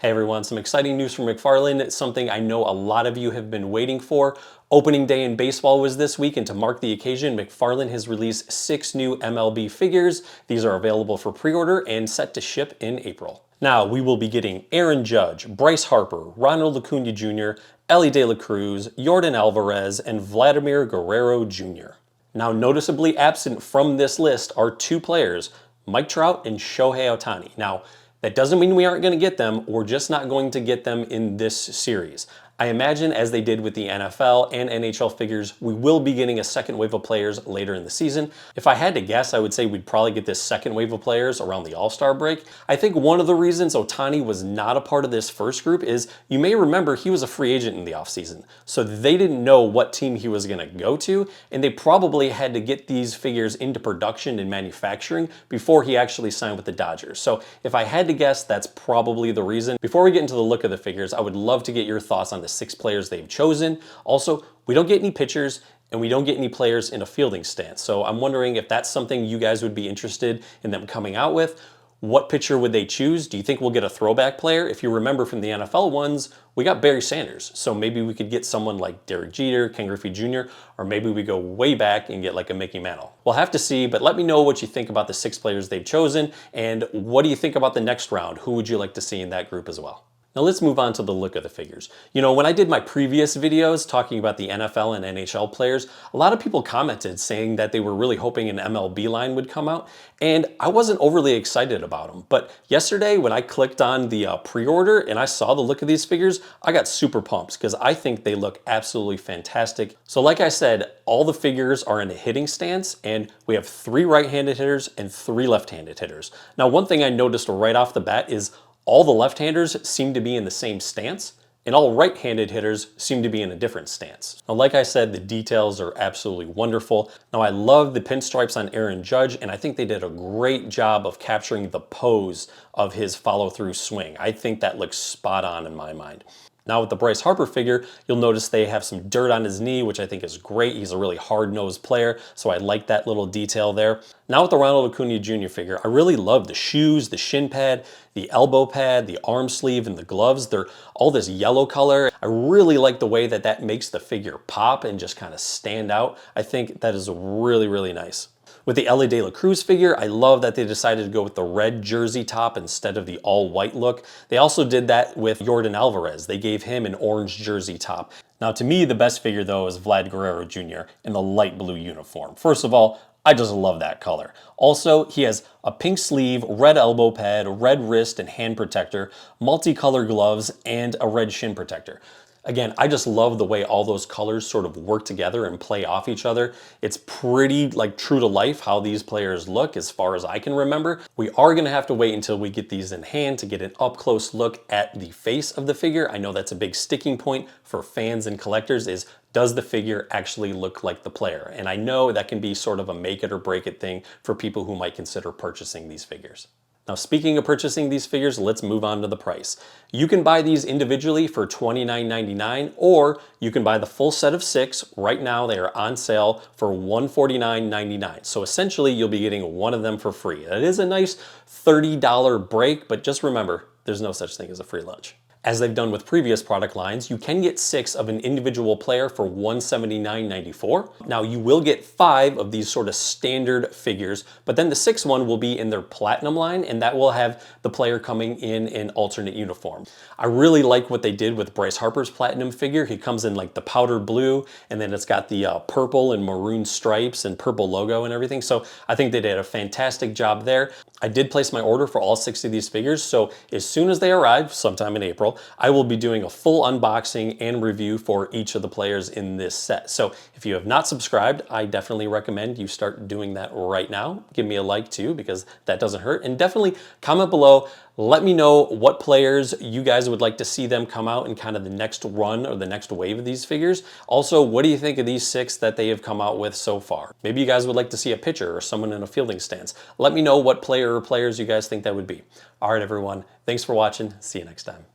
Hey everyone, some exciting news from McFarlane. It's something I know a lot of you have been waiting for. Opening day in baseball was this week, and to mark the occasion, McFarlane has released 6 new MLB figures. These are available for pre-order and set to ship in April. Now, we will be getting Aaron Judge, Bryce Harper, Ronald Acuna Jr., Elly De La Cruz, Yordan Alvarez, and Vladimir Guerrero Jr. Now, noticeably absent from this list are 2 players, Mike Trout and Shohei Ohtani. Now, that doesn't mean we aren't going to get them. We're just not going to get them in this series. I imagine, as they did with the NFL and NHL figures, we will be getting a second wave of players later in the season. If I had to guess, I would say we'd probably get this second wave of players around the All-Star break. I think one of the reasons Ohtani was not a part of this first group is, you may remember, he was a free agent in the offseason. So they didn't know what team he was going to go to, and they probably had to get these figures into production and manufacturing before he actually signed with the Dodgers. So if I had to guess, that's probably the reason. Before we get into the look of the figures, I would love to get your thoughts on the 6 players they've chosen. Also, we don't get any pitchers and we don't get any players in a fielding stance. So I'm wondering if that's something you guys would be interested in them coming out with. What pitcher would they choose? Do you think we'll get a throwback player? If you remember from the NFL ones, we got Barry Sanders. So maybe we could get someone like Derek Jeter, Ken Griffey Jr., or maybe we go way back and get like a Mickey Mantle. We'll have to see, but let me know what you think about the 6 players they've chosen, and what do you think about the next round? Who would you like to see in that group as well? Now let's move on to the look of the figures. You know, when I did my previous videos talking about the NFL and NHL players, a lot of people commented saying that they were really hoping an MLB line would come out, and I wasn't overly excited about them. But yesterday when I clicked on the pre-order and I saw the look of these figures, I got super pumped because I think they look absolutely fantastic. So like I said, all the figures are in a hitting stance, and we have 3 right-handed hitters and 3 left-handed hitters. Now, one thing I noticed right off the bat is all the left-handers seem to be in the same stance, and all right-handed hitters seem to be in a different stance. Now, like I said, the details are absolutely wonderful. Now, I love the pinstripes on Aaron Judge, and I think they did a great job of capturing the pose of his follow-through swing. I think that looks spot on in my mind. Now with the Bryce Harper figure, you'll notice they have some dirt on his knee, which I think is great. He's a really hard-nosed player, so I like that little detail there. Now with the Ronald Acuna Jr. figure, I really love the shoes, the shin pad, the elbow pad, the arm sleeve, and the gloves. They're all this yellow color. I really like the way that makes the figure pop and just kind of stand out. I think that is really, really nice. With the Elly De La Cruz figure, I love that they decided to go with the red jersey top instead of the all-white look. They also did that with Yordan Alvarez. They gave him an orange jersey top. Now, to me, the best figure, though, is Vlad Guerrero Jr. in the light blue uniform. First of all, I just love that color. Also, he has a pink sleeve, red elbow pad, red wrist and hand protector, multicolor gloves, and a red shin protector. Again, I just love the way all those colors sort of work together and play off each other. It's pretty like true to life how these players look as far as I can remember. We are going to have to wait until we get these in hand to get an up-close look at the face of the figure. I know that's a big sticking point for fans and collectors is, does the figure actually look like the player? And I know that can be sort of a make it or break it thing for people who might consider purchasing these figures. Now, speaking of purchasing these figures, let's move on to the price. You can buy these individually for $29.99, or you can buy the full set of 6. Right now, they are on sale for $149.99. So essentially, you'll be getting one of them for free. That is a nice $30 break, but just remember, there's no such thing as a free lunch. As they've done with previous product lines, you can get 6 of an individual player for $179.94. Now, you will get 5 of these sort of standard figures, but then the 6th one will be in their platinum line, and that will have the player coming in an alternate uniform. I really like what they did with Bryce Harper's platinum figure. He comes in like the powder blue, and then it's got the purple and maroon stripes and purple logo and everything. So I think they did a fantastic job there. I did place my order for all 6 of these figures, so as soon as they arrive, sometime in April, I will be doing a full unboxing and review for each of the players in this set. So if you have not subscribed, I definitely recommend you start doing that right now. Give me a like too, because that doesn't hurt. And definitely comment below. Let me know what players you guys would like to see them come out in kind of the next run or the next wave of these figures. Also, what do you think of these 6 that they have come out with so far? Maybe you guys would like to see a pitcher or someone in a fielding stance. Let me know what player or players you guys think that would be. All right, everyone. Thanks for watching. See you next time.